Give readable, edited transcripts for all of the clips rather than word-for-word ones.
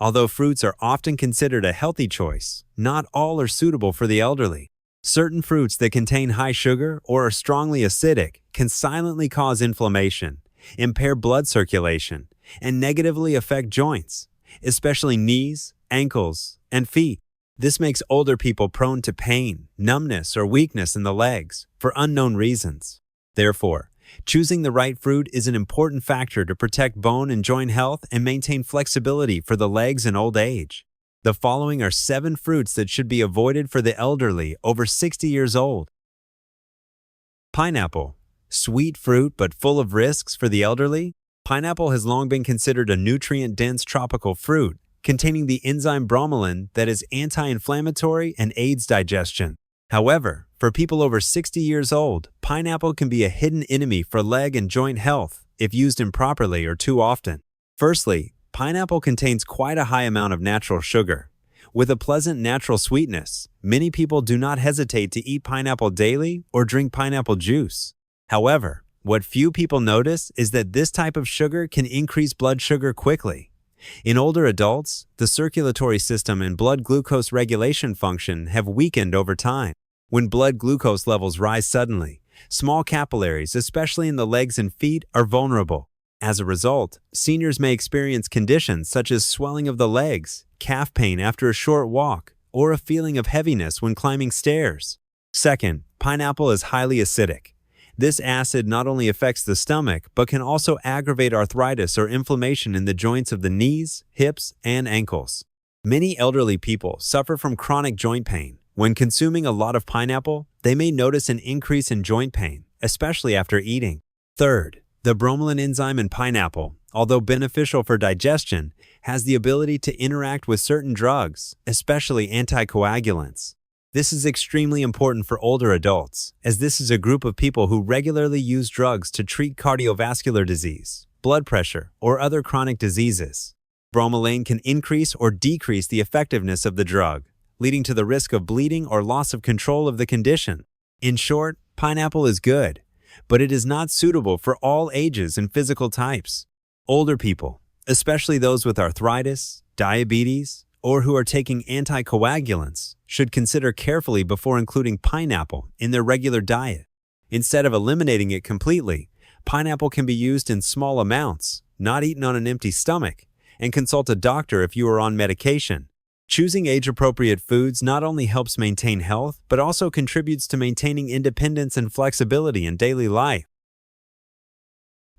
Although fruits are often considered a healthy choice, not all are suitable for the elderly. Certain fruits that contain high sugar or are strongly acidic can silently cause inflammation, impair blood circulation, and negatively affect joints, especially knees, ankles, and feet. This makes older people prone to pain, numbness, or weakness in the legs for unknown reasons. Therefore, choosing the right fruit is an important factor to protect bone and joint health and maintain flexibility for the legs in old age. The following are 7 fruits that should be avoided for the elderly over 60 years old. Pineapple. Sweet fruit but full of risks for the elderly. Pineapple has long been considered a nutrient-dense tropical fruit containing the enzyme bromelain that is anti-inflammatory and aids digestion. However, for people over 60 years old, pineapple can be a hidden enemy for leg and joint health if used improperly or too often. Firstly, pineapple contains quite a high amount of natural sugar. With a pleasant natural sweetness, many people do not hesitate to eat pineapple daily or drink pineapple juice. However, what few people notice is that this type of sugar can increase blood sugar quickly. In older adults, the circulatory system and blood glucose regulation function have weakened over time. When blood glucose levels rise suddenly, small capillaries, especially in the legs and feet, are vulnerable. As a result, seniors may experience conditions such as swelling of the legs, calf pain after a short walk, or a feeling of heaviness when climbing stairs. Second, pineapple is highly acidic. This acid not only affects the stomach, but can also aggravate arthritis or inflammation in the joints of the knees, hips, and ankles. Many elderly people suffer from chronic joint pain. When consuming a lot of pineapple, they may notice an increase in joint pain, especially after eating. Third, the bromelain enzyme in pineapple, although beneficial for digestion, has the ability to interact with certain drugs, especially anticoagulants. This is extremely important for older adults, as this is a group of people who regularly use drugs to treat cardiovascular disease, blood pressure, or other chronic diseases. Bromelain can increase or decrease the effectiveness of the drug, leading to the risk of bleeding or loss of control of the condition. In short, pineapple is good, but it is not suitable for all ages and physical types. Older people, especially those with arthritis, diabetes, or who are taking anticoagulants, should consider carefully before including pineapple in their regular diet. Instead of eliminating it completely, pineapple can be used in small amounts, not eaten on an empty stomach, and consult a doctor if you are on medication. Choosing age-appropriate foods not only helps maintain health, but also contributes to maintaining independence and flexibility in daily life.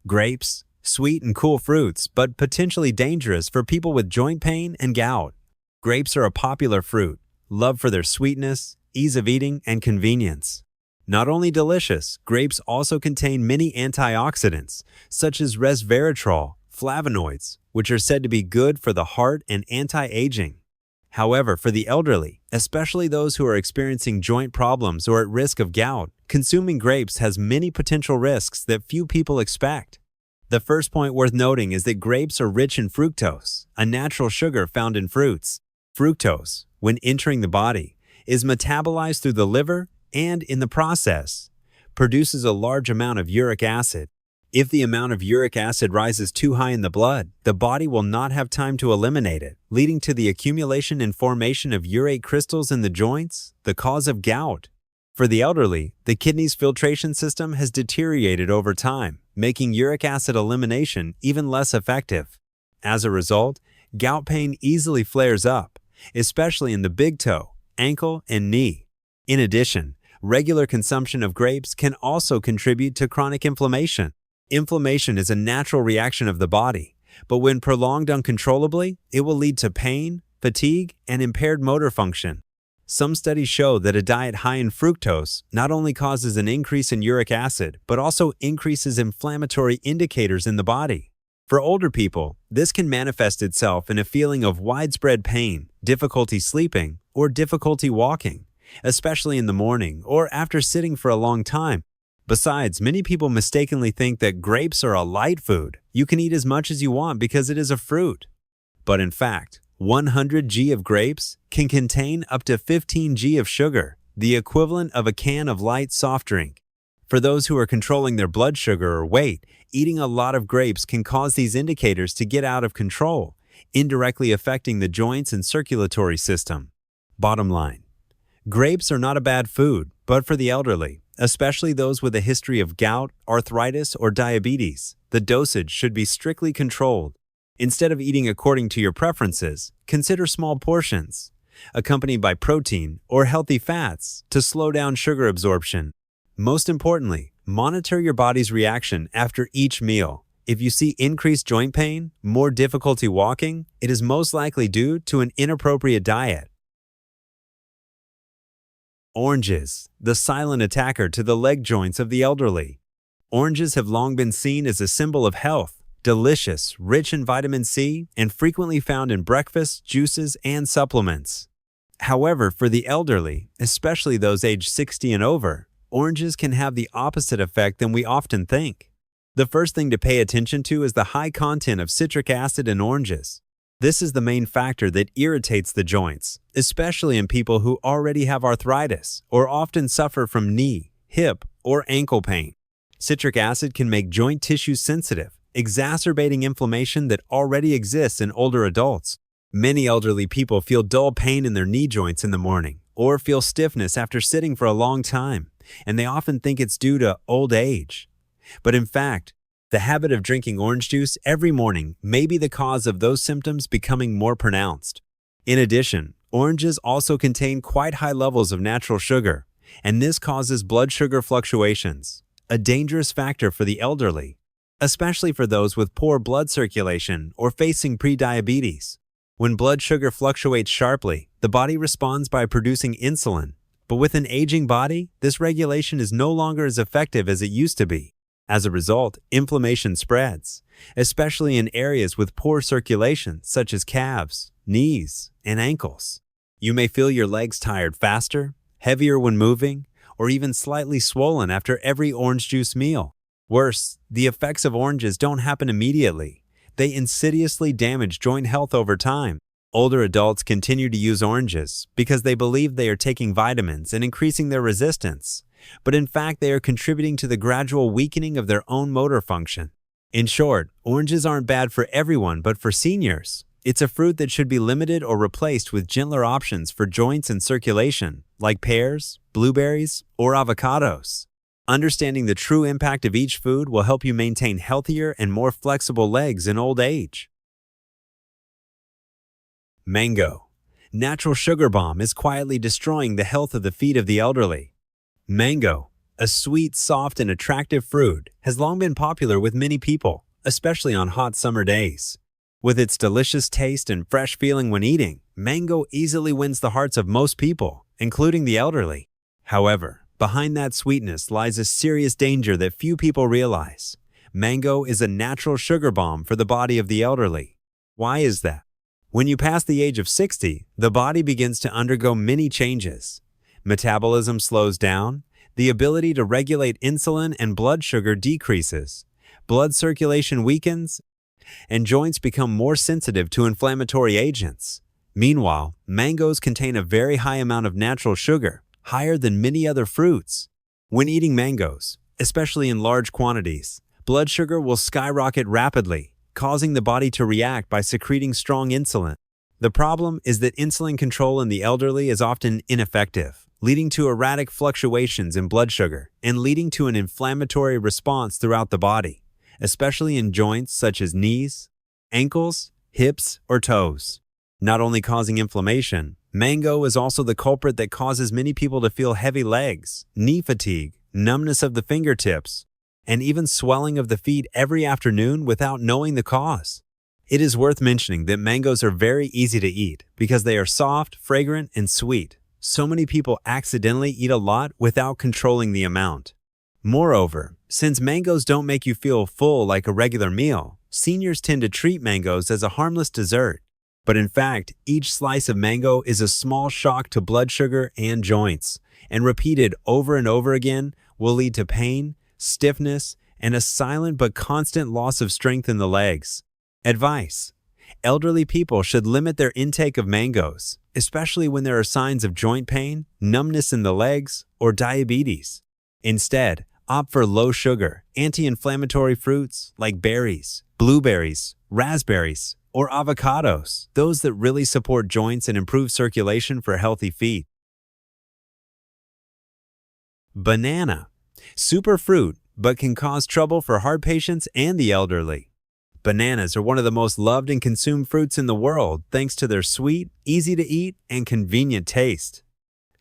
Grapes. Sweet and cool fruits, but potentially dangerous for people with joint pain and gout. Grapes are a popular fruit, loved for their sweetness, ease of eating, and convenience. Not only delicious, grapes also contain many antioxidants, such as resveratrol, flavonoids, which are said to be good for the heart and anti-aging. However, for the elderly, especially those who are experiencing joint problems or at risk of gout, consuming grapes has many potential risks that few people expect. The first point worth noting is that grapes are rich in fructose, a natural sugar found in fruits. Fructose, when entering the body, is metabolized through the liver and, in the process, produces a large amount of uric acid. If the amount of uric acid rises too high in the blood, the body will not have time to eliminate it, leading to the accumulation and formation of urate crystals in the joints, the cause of gout. For the elderly, the kidney's filtration system has deteriorated over time, making uric acid elimination even less effective. As a result, gout pain easily flares up, especially in the big toe, ankle, and knee. In addition, regular consumption of grapes can also contribute to chronic inflammation. Inflammation is a natural reaction of the body, but when prolonged uncontrollably, it will lead to pain, fatigue, and impaired motor function. Some studies show that a diet high in fructose not only causes an increase in uric acid, but also increases inflammatory indicators in the body. For older people, this can manifest itself in a feeling of widespread pain, difficulty sleeping, or difficulty walking, especially in the morning or after sitting for a long time. Besides, many people mistakenly think that grapes are a light food. You can eat as much as you want because it is a fruit. But in fact, 100 g of grapes can contain up to 15 g of sugar, the equivalent of a can of light soft drink. For those who are controlling their blood sugar or weight, eating a lot of grapes can cause these indicators to get out of control indirectly affecting the joints and circulatory system. Bottom line, grapes are not a bad food, but for the elderly, especially those with a history of gout, arthritis, or diabetes, the dosage should be strictly controlled. Instead of eating according to your preferences, consider small portions, accompanied by protein or healthy fats to slow down sugar absorption. Most importantly, monitor your body's reaction after each meal. If you see increased joint pain, more difficulty walking, it is most likely due to an inappropriate diet. Oranges, the silent attacker to the leg joints of the elderly. Oranges have long been seen as a symbol of health, delicious, rich in vitamin C, and frequently found in breakfast, juices, and supplements. However, for the elderly, especially those aged 60 and over, oranges can have the opposite effect than we often think. The first thing to pay attention to is the high content of citric acid in oranges. This is the main factor that irritates the joints, especially in people who already have arthritis or often suffer from knee, hip, or ankle pain. Citric acid can make joint tissue sensitive, exacerbating inflammation that already exists in older adults. Many elderly people feel dull pain in their knee joints in the morning or feel stiffness after sitting for a long time, and they often think it's due to old age. But in fact, the habit of drinking orange juice every morning may be the cause of those symptoms becoming more pronounced. In addition, oranges also contain quite high levels of natural sugar, and this causes blood sugar fluctuations, a dangerous factor for the elderly, especially for those with poor blood circulation or facing prediabetes. When blood sugar fluctuates sharply, the body responds by producing insulin. But with an aging body, this regulation is no longer as effective as it used to be. As a result, inflammation spreads, especially in areas with poor circulation, such as calves, knees, and ankles. You may feel your legs tired faster, heavier when moving, or even slightly swollen after every orange juice meal. Worse, the effects of oranges don't happen immediately. They insidiously damage joint health over time. Older adults continue to use oranges because they believe they are taking vitamins and increasing their resistance, but in fact they are contributing to the gradual weakening of their own motor function. In short, oranges aren't bad for everyone but for seniors. It's a fruit that should be limited or replaced with gentler options for joints and circulation, like pears, blueberries, or avocados. Understanding the true impact of each food will help you maintain healthier and more flexible legs in old age. Mango. Natural sugar bomb is quietly destroying the health of the feet of the elderly. Mango, a sweet, soft, and attractive fruit, has long been popular with many people, especially on hot summer days. With its delicious taste and fresh feeling when eating, mango easily wins the hearts of most people, including the elderly. However, behind that sweetness lies a serious danger that few people realize. Mango is a natural sugar bomb for the body of the elderly. Why is that? When you pass the age of 60, the body begins to undergo many changes. Metabolism slows down, the ability to regulate insulin and blood sugar decreases, blood circulation weakens, and joints become more sensitive to inflammatory agents. Meanwhile, mangoes contain a very high amount of natural sugar, higher than many other fruits. When eating mangoes, especially in large quantities, blood sugar will skyrocket rapidly, causing the body to react by secreting strong insulin. The problem is that insulin control in the elderly is often ineffective, leading to erratic fluctuations in blood sugar and leading to an inflammatory response throughout the body, especially in joints such as knees, ankles, hips, or toes. Not only causing inflammation, mango is also the culprit that causes many people to feel heavy legs, knee fatigue, numbness of the fingertips, and even swelling of the feet every afternoon without knowing the cause. It is worth mentioning that mangoes are very easy to eat because they are soft, fragrant, and sweet. So many people accidentally eat a lot without controlling the amount. Moreover, since mangoes don't make you feel full like a regular meal, seniors tend to treat mangoes as a harmless dessert. But in fact, each slice of mango is a small shock to blood sugar and joints, and repeated over and over again will lead to pain, stiffness, and a silent but constant loss of strength in the legs. Advice: elderly people should limit their intake of mangoes, especially when there are signs of joint pain, numbness in the legs, or diabetes. Instead, opt for low-sugar, anti-inflammatory fruits like berries, blueberries, raspberries, or avocados, those that really support joints and improve circulation for healthy feet. Banana. Superfruit, but can cause trouble for heart patients and the elderly. Bananas are one of the most loved and consumed fruits in the world thanks to their sweet, easy to eat, and convenient taste.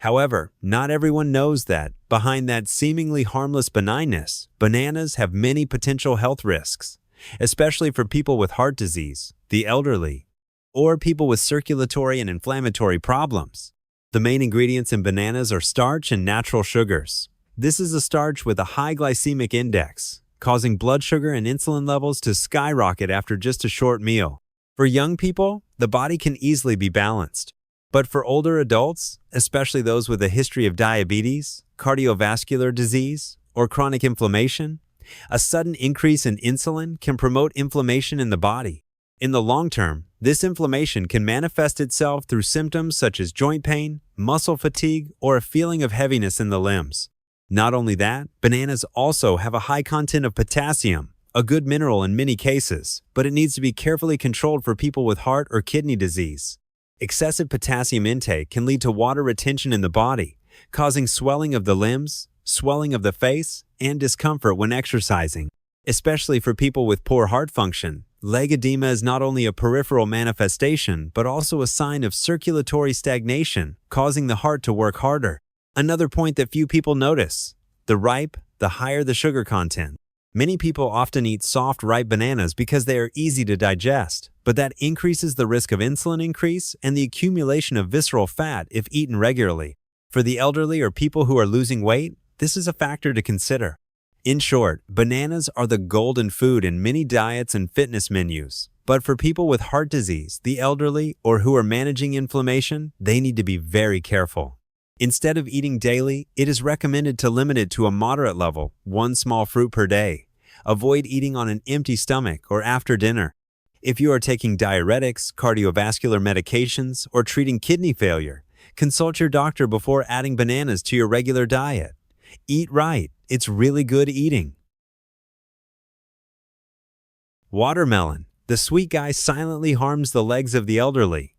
However, not everyone knows that, behind that seemingly harmless benignness, bananas have many potential health risks, especially for people with heart disease, the elderly, or people with circulatory and inflammatory problems. The main ingredients in bananas are starch and natural sugars. This is a starch with a high glycemic index, causing blood sugar and insulin levels to skyrocket after just a short meal. For young people, the body can easily be balanced. But for older adults, especially those with a history of diabetes, cardiovascular disease, or chronic inflammation, a sudden increase in insulin can promote inflammation in the body. In the long term, this inflammation can manifest itself through symptoms such as joint pain, muscle fatigue, or a feeling of heaviness in the limbs. Not only that, bananas also have a high content of potassium, a good mineral in many cases, but it needs to be carefully controlled for people with heart or kidney disease. Excessive potassium intake can lead to water retention in the body, causing swelling of the limbs, swelling of the face, and discomfort when exercising. Especially for people with poor heart function, leg edema is not only a peripheral manifestation, but also a sign of circulatory stagnation, causing the heart to work harder. Another point that few people notice: the ripe, the higher the sugar content. Many people often eat soft, ripe bananas because they are easy to digest, but that increases the risk of insulin increase and the accumulation of visceral fat if eaten regularly. For the elderly or people who are losing weight, this is a factor to consider. In short, bananas are the golden food in many diets and fitness menus. But for people with heart disease, the elderly, or who are managing inflammation, they need to be very careful. Instead of eating daily, it is recommended to limit it to a moderate level, one small fruit per day. Avoid eating on an empty stomach or after dinner. If you are taking diuretics, cardiovascular medications, or treating kidney failure, consult your doctor before adding bananas to your regular diet. Eat right. It's really good eating. Watermelon. The sweet guy silently harms the legs of the elderly.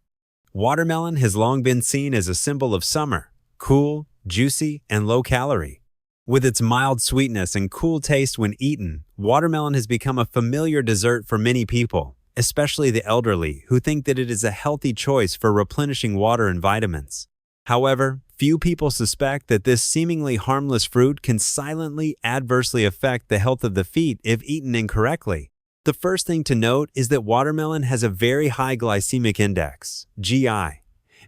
Watermelon has long been seen as a symbol of summer. Cool, juicy, and low-calorie. With its mild sweetness and cool taste when eaten, watermelon has become a familiar dessert for many people, especially the elderly, who think that it is a healthy choice for replenishing water and vitamins. However, few people suspect that this seemingly harmless fruit can silently adversely affect the health of the feet if eaten incorrectly. The first thing to note is that watermelon has a very high glycemic index, GI,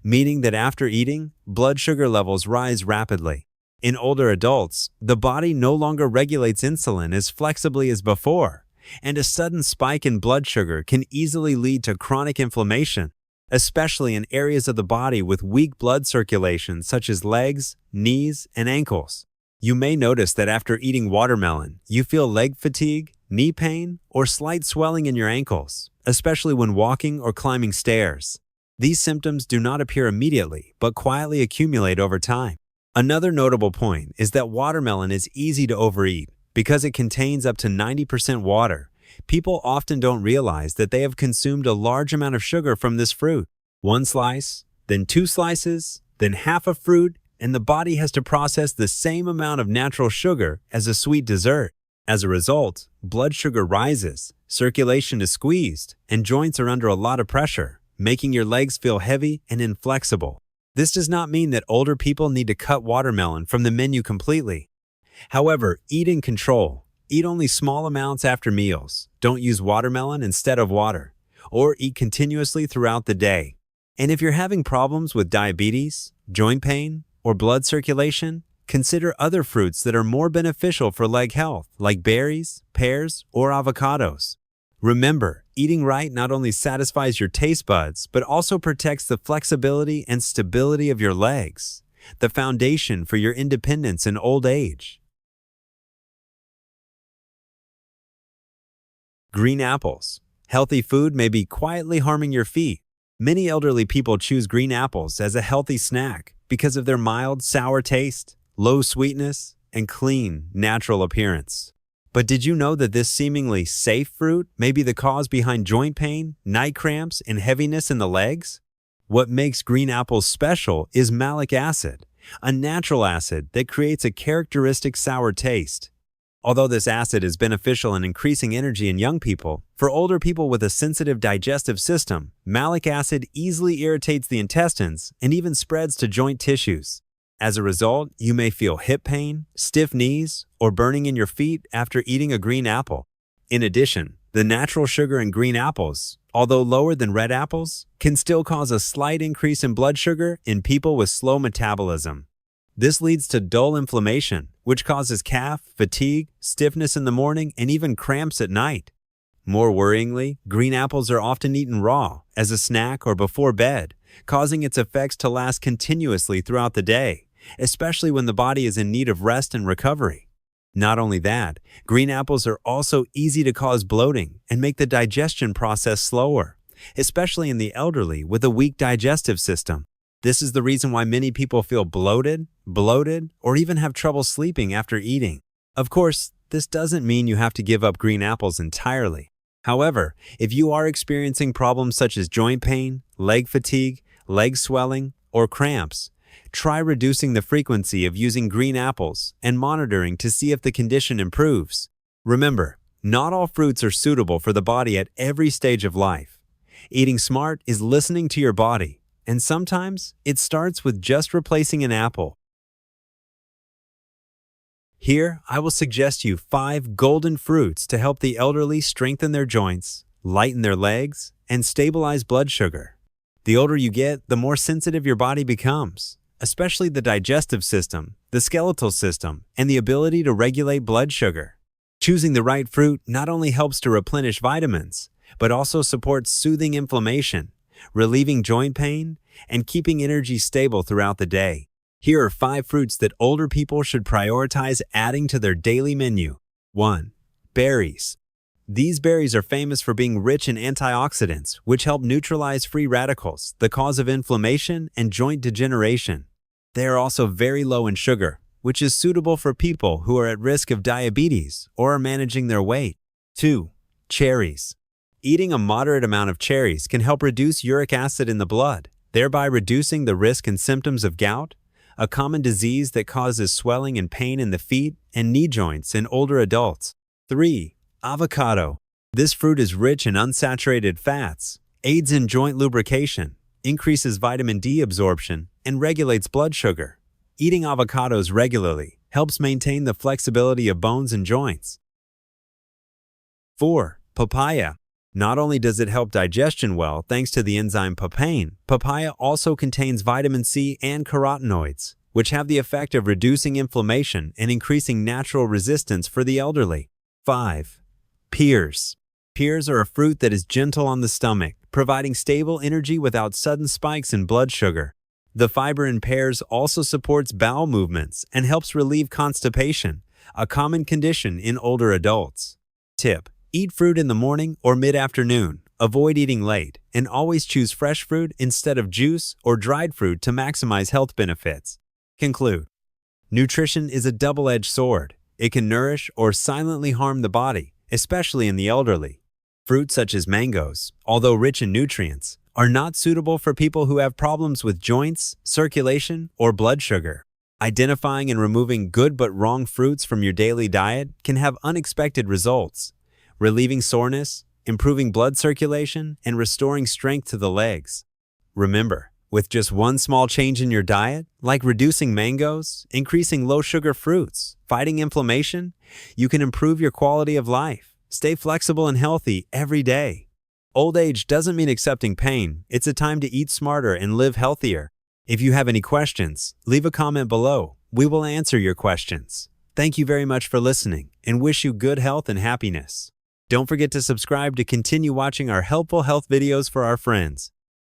meaning that after eating, blood sugar levels rise rapidly. In older adults, the body no longer regulates insulin as flexibly as before, and a sudden spike in blood sugar can easily lead to chronic inflammation, especially in areas of the body with weak blood circulation such as legs, knees, and ankles. You may notice that after eating watermelon, you feel leg fatigue, knee pain, or slight swelling in your ankles, especially when walking or climbing stairs. These symptoms do not appear immediately, but quietly accumulate over time. Another notable point is that watermelon is easy to overeat. Because it contains up to 90% water, people often don't realize that they have consumed a large amount of sugar from this fruit. One slice, then 2 slices, then half a fruit, and the body has to process the same amount of natural sugar as a sweet dessert. As a result, blood sugar rises, circulation is squeezed, and joints are under a lot of pressure, making your legs feel heavy and inflexible. This does not mean that older people need to cut watermelon from the menu completely. However, eat in control. Eat only small amounts after meals. Don't use watermelon instead of water, or eat continuously throughout the day. And if you're having problems with diabetes, joint pain, or blood circulation, consider other fruits that are more beneficial for leg health, like berries, pears, or avocados. Remember, eating right not only satisfies your taste buds, but also protects the flexibility and stability of your legs, the foundation for your independence in old age. Green apples. Healthy food may be quietly harming your feet. Many elderly people choose green apples as a healthy snack because of their mild, sour taste, low sweetness, and clean, natural appearance. But did you know that this seemingly safe fruit may be the cause behind joint pain, night cramps, and heaviness in the legs? What makes green apples special is malic acid, a natural acid that creates a characteristic sour taste. Although this acid is beneficial in increasing energy in young people, for older people with a sensitive digestive system, malic acid easily irritates the intestines and even spreads to joint tissues. As a result, you may feel hip pain, stiff knees, or burning in your feet after eating a green apple. In addition, the natural sugar in green apples, although lower than red apples, can still cause a slight increase in blood sugar in people with slow metabolism. This leads to dull inflammation, which causes cough, fatigue, stiffness in the morning, and even cramps at night. More worryingly, green apples are often eaten raw, as a snack or before bed, causing its effects to last continuously throughout the day, especially when the body is in need of rest and recovery. Not only that, green apples are also easy to cause bloating and make the digestion process slower, especially in the elderly with a weak digestive system. This is the reason why many people feel bloated, or even have trouble sleeping after eating. Of course, this doesn't mean you have to give up green apples entirely. However, if you are experiencing problems such as joint pain, leg fatigue, leg swelling, or cramps, try reducing the frequency of using green apples and monitoring to see if the condition improves. Remember, not all fruits are suitable for the body at every stage of life. Eating smart is listening to your body, and sometimes it starts with just replacing an apple. Here, I will suggest you 5 golden fruits to help the elderly strengthen their joints, lighten their legs, and stabilize blood sugar. The older you get, the more sensitive your body becomes, especially the digestive system, the skeletal system, and the ability to regulate blood sugar. Choosing the right fruit not only helps to replenish vitamins, but also supports soothing inflammation, relieving joint pain, and keeping energy stable throughout the day. Here are 5 fruits that older people should prioritize adding to their daily menu. 1. Berries. These berries are famous for being rich in antioxidants, which help neutralize free radicals, the cause of inflammation and joint degeneration. They are also very low in sugar, which is suitable for people who are at risk of diabetes or are managing their weight. 2. Cherries. Eating a moderate amount of cherries can help reduce uric acid in the blood, thereby reducing the risk and symptoms of gout, a common disease that causes swelling and pain in the feet and knee joints in older adults. 3. Avocado. This fruit is rich in unsaturated fats, aids in joint lubrication, increases vitamin D absorption, and regulates blood sugar. Eating avocados regularly helps maintain the flexibility of bones and joints. 4. Papaya. Not only does it help digestion well thanks to the enzyme papain, papaya also contains vitamin C and carotenoids, which have the effect of reducing inflammation and increasing natural resistance for the elderly. 5. Pears. Pears are a fruit that is gentle on the stomach, providing stable energy without sudden spikes in blood sugar. The fiber in pears also supports bowel movements and helps relieve constipation, a common condition in older adults. Tip: eat fruit in the morning or mid-afternoon. Avoid eating late, and always choose fresh fruit instead of juice or dried fruit to maximize health benefits. Conclude: nutrition is a double-edged sword. It can nourish or silently harm the body, especially in the elderly. Fruits such as mangoes, although rich in nutrients, are not suitable for people who have problems with joints, circulation, or blood sugar. Identifying and removing good but wrong fruits from your daily diet can have unexpected results, relieving soreness, improving blood circulation, and restoring strength to the legs. Remember, with just one small change in your diet, like reducing mangoes, increasing low-sugar fruits, fighting inflammation, you can improve your quality of life. Stay flexible and healthy every day. Old age doesn't mean accepting pain. It's a time to eat smarter and live healthier. If you have any questions, leave a comment below. We will answer your questions. Thank you very much for listening and wish you good health and happiness. Don't forget to subscribe to continue watching our helpful health videos for our friends.